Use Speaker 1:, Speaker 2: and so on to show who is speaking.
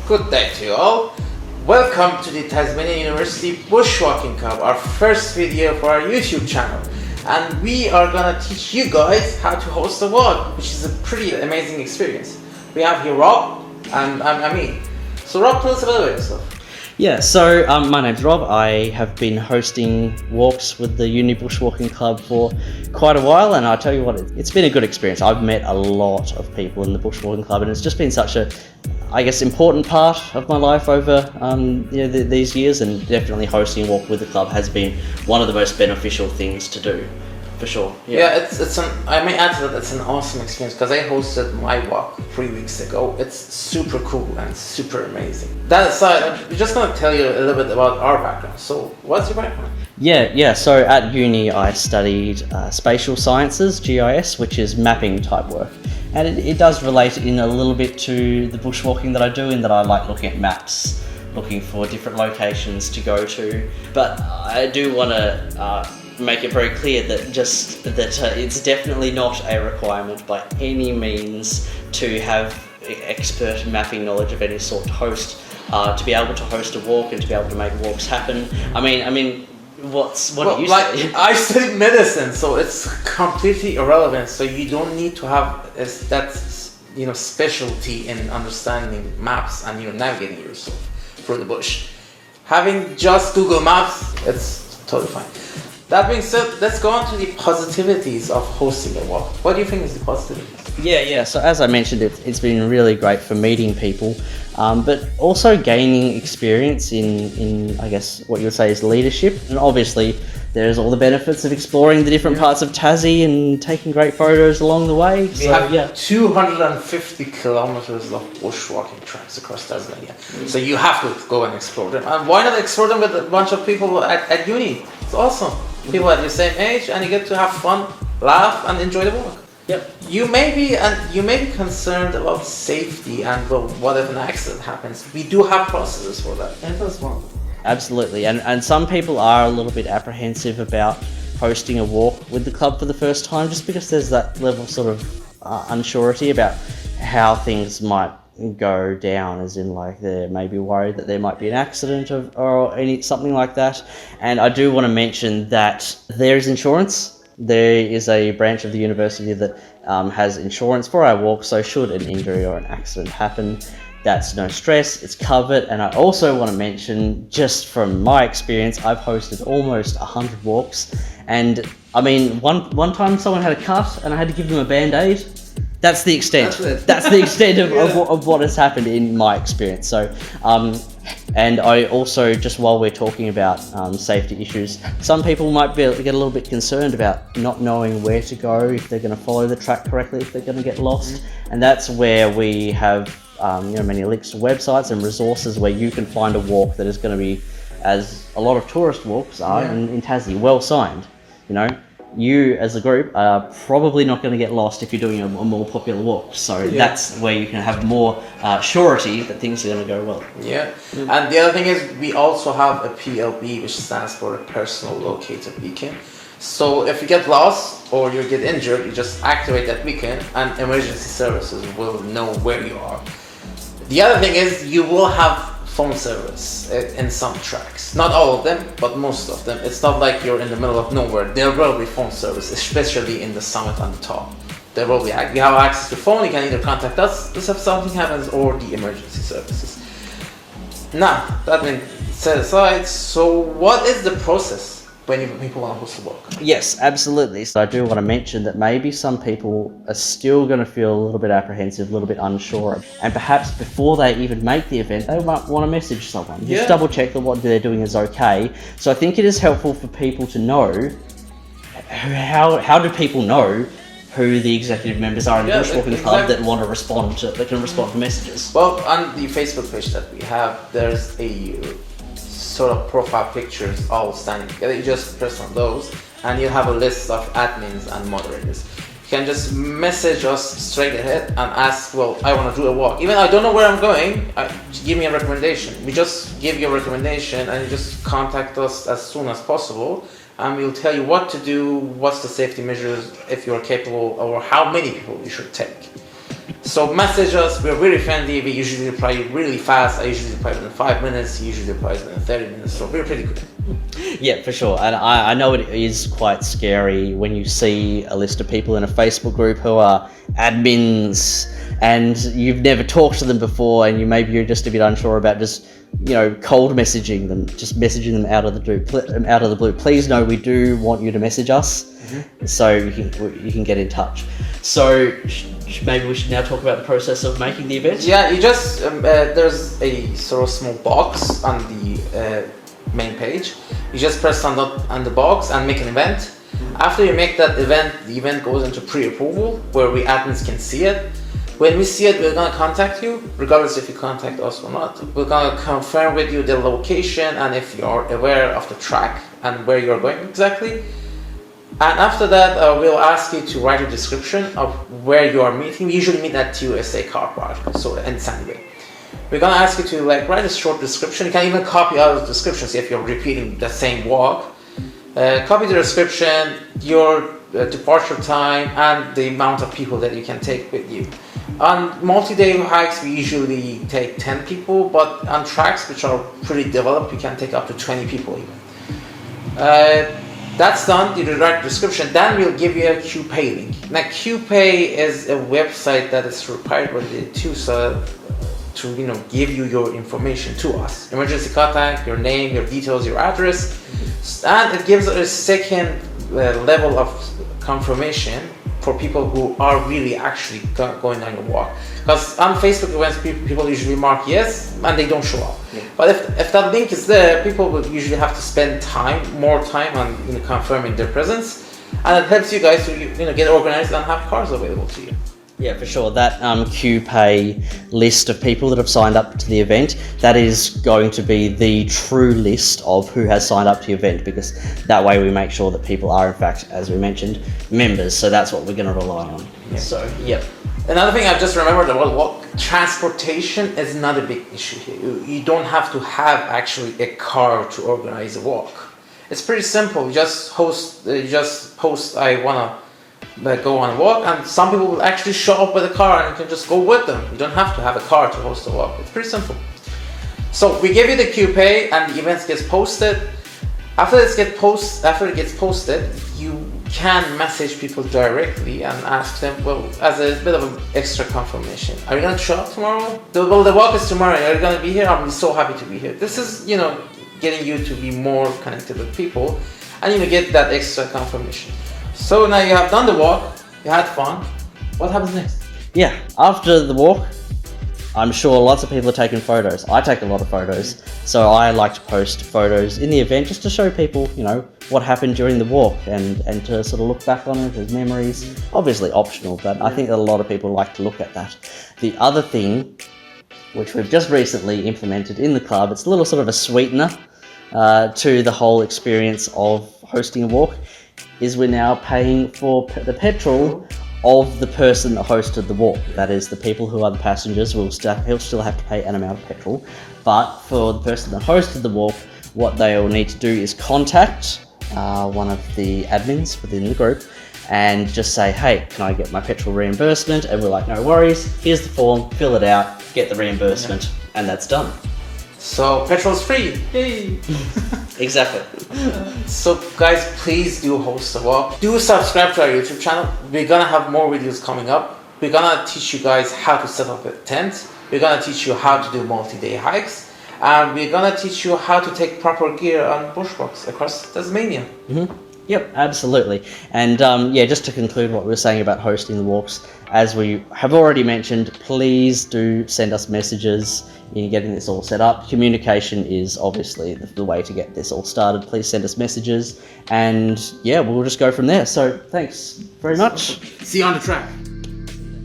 Speaker 1: Good day to you all. Welcome to the Tasmanian University Bushwalking Club, our first video for our YouTube channel. And we are gonna teach you guys how to host a walk, which is a pretty amazing experience. We have here Rob and I'm me. So Rob, tell us a little bit yourself.
Speaker 2: Yeah, so my name's Rob. I have been hosting walks with the Uni Bushwalking Club for quite a while, and I tell you what, it's been a good experience. I've met a lot of people in the Bushwalking Club, and it's just been such a, I guess, important part of my life over these years, and definitely hosting a walk with the club has been one of the most beneficial things to do. For sure.
Speaker 1: Yeah, I may add to that, it's an awesome experience because I hosted my walk 3 weeks ago. It's super cool and super amazing. That aside, I'm just going to tell you a little bit about our background. So, what's your background?
Speaker 2: Yeah. So at uni, I studied spatial sciences, GIS, which is mapping type work. And it does relate in a little bit to the bushwalking that I do, in that I like looking at maps, looking for different locations to go to. But I do want to make it very clear that it's definitely not a requirement by any means to have expert mapping knowledge of any sort to be able to host a walk and to be able to make walks happen. I mean, what do you say?
Speaker 1: I studied medicine, so it's completely irrelevant. So you don't need to have that specialty in understanding maps and navigating yourself through the bush. Having just Google Maps, it's totally fine. That being said, let's go on to the positivities of hosting a walk. What do you think is the positivities?
Speaker 2: Yeah. So as I mentioned, it's been really great for meeting people, but also gaining experience in I guess what you would say is leadership. And obviously, there's all the benefits of exploring the different parts of Tassie and taking great photos along the way.
Speaker 1: We have 250 kilometers of bushwalking tracks across Tasmania. So you have to go and explore them. And why not explore them with a bunch of people at uni? It's awesome. People at your same age, and you get to have fun, laugh, and enjoy the walk.
Speaker 2: Yep.
Speaker 1: You may be concerned about safety and, well, what if an accident happens? We do have processes for that. And that's one.
Speaker 2: Absolutely, and some people are a little bit apprehensive about hosting a walk with the club for the first time, just because there's that level of sort of unsurety about how things might go down, as in like they may be worried that there might be an accident or something like that. And I do want to mention that there is insurance. There is a branch of the university that has insurance for our walk, so should an injury or an accident happen, that's no stress, it's covered. And I also want to mention, just from my experience, I've hosted almost 100 walks, and I mean, one time someone had a cut and I had to give them a band-aid. That's the extent. That's the extent of what has happened in my experience. So, and I also, just while we're talking about safety issues, some people might get a little bit concerned about not knowing where to go, if they're going to follow the track correctly, if they're going to get lost. And that's where we have many links to websites and resources where you can find a walk that is going to be, as a lot of tourist walks are in Tassie, well signed. You as a group are probably not going to get lost if you're doing a more popular walk. So that's where you can have more surety that things are going to go well.
Speaker 1: Yeah. And the other thing is, we also have a PLB, which stands for a personal locator beacon. So if you get lost or you get injured, you just activate that beacon and emergency services will know where you are. The other thing is, you will have phone service in some tracks. Not all of them, but most of them. It's not like you're in the middle of nowhere. There will be phone service, especially in the summit on the top. There will be. You have access to phone. You can either contact us if something happens, or the emergency services. Now, that being set aside, so what is the process when people want to host a walk?
Speaker 2: Yes, absolutely. So I do want to mention that maybe some people are still going to feel a little bit apprehensive, a little bit unsure, and perhaps before they even make the event, they might want to message someone. Just double check that what they're doing is okay. So I think it is helpful for people to know how do people know who the executive members are in the Bushwalking Club that want to respond to, that can respond to messages.
Speaker 1: Well, on the Facebook page that we have, there's a sort of profile pictures all standing together. You just press on those and you have a list of admins and moderators. You can just message us straight ahead and ask, well, I want to do a walk. Even I don't know where I'm going, give me a recommendation. We just give you a recommendation and you just contact us as soon as possible, and we'll tell you what to do, what's the safety measures, if you're capable, or how many people you should take. So message us. We're really friendly. We usually reply really fast. I usually reply within 5 minutes. He usually replies within 30 minutes. So we're pretty good.
Speaker 2: Yeah, for sure. And I know it is quite scary when you see a list of people in a Facebook group who are admins and you've never talked to them before, and you're just a bit unsure about just, cold messaging them, just messaging them out of the blue. Please know we do want you to message us, so you can get in touch. So maybe we should now talk about the process of making the event.
Speaker 1: Yeah, you just there's a sort of small box on the main page. You just press on the box and make an event. After you make that event, the event goes into pre-approval where we admins can see it. When we see it, we're gonna contact you, regardless if you contact us or not. We're gonna confirm with you the location and if you're aware of the track and where you're going exactly. And after that, we'll ask you to write a description of where you are meeting. We usually meet at USA car park, so in Sandy Bay. We're gonna ask you to write a short description. You can even copy out the description, see if you're repeating the same walk. Copy the description, your departure time, and the amount of people that you can take with you. On multi-day hikes, we usually take 10 people, but on tracks which are pretty developed, we can take up to 20 people even. That's done, you write the description, then we'll give you a QPay link. Now QPay is a website that is required by the TUSA to give you your information to us. Emergency contact, your name, your details, your address, and it gives us a second level of confirmation for people who are really actually going on a walk. Because on Facebook events, people usually mark yes and they don't show up. Yeah. But if that link is there, people will usually have to spend more time on confirming their presence, and it helps you guys to get organized and have cars available to you.
Speaker 2: Yeah, for sure. That QPay list of people that have signed up to the event, that is going to be the true list of who has signed up to the event, because that way we make sure that people are, in fact, as we mentioned, members. So that's what we're going to rely on. Yeah. So, yep.
Speaker 1: Another thing I've just remembered about transportation is not a big issue here. You don't have to have actually a car to organize a walk. It's pretty simple. You just post, I want to go on a walk, and some people will actually show up with a car and you can just go with them. You don't have to have a car to host a walk. It's pretty simple. So we give you the QPay and the event gets posted. After it gets posted, you can message people directly and ask them, as a bit of an extra confirmation, are you going to show up tomorrow? The walk is tomorrow. Are you going to be here? I'm so happy to be here. This is, getting you to be more connected with people, and get that extra confirmation. So now you have done the walk, you had fun. What happens next?
Speaker 2: Yeah, after the walk, I'm sure lots of people are taking photos. I take a lot of photos, so I like to post photos in the event just to show people, what happened during the walk and to sort of look back on it as memories. Obviously optional, but I think that a lot of people like to look at that. The other thing, which we've just recently implemented in the club, it's a little sort of a sweetener to the whole experience of hosting a walk, is we're now paying for the petrol of the person that hosted the walk. That is, the people who are the passengers will still have to pay an amount of petrol, but for the person that hosted the walk, what they will need to do is contact one of the admins within the group and just say, hey, can I get my petrol reimbursement? And we're like, no worries, here's the form, fill it out, get the reimbursement, and that's done.
Speaker 1: So petrol's free. Yay!
Speaker 2: Exactly.
Speaker 1: So guys, please do host a walk. Do subscribe to our YouTube channel. We're gonna have more videos coming up. We're gonna teach you guys how to set up a tent. We're gonna teach you how to do multi-day hikes. And we're gonna teach you how to take proper gear on bushwalks across Tasmania.
Speaker 2: Mm-hmm. Yep, absolutely. And just to conclude what we were saying about hosting the walks, as we have already mentioned, please do send us messages in getting this all set up. Communication is obviously the way to get this all started. Please send us messages, and we'll just go from there. So thanks very much.
Speaker 1: See you on the track.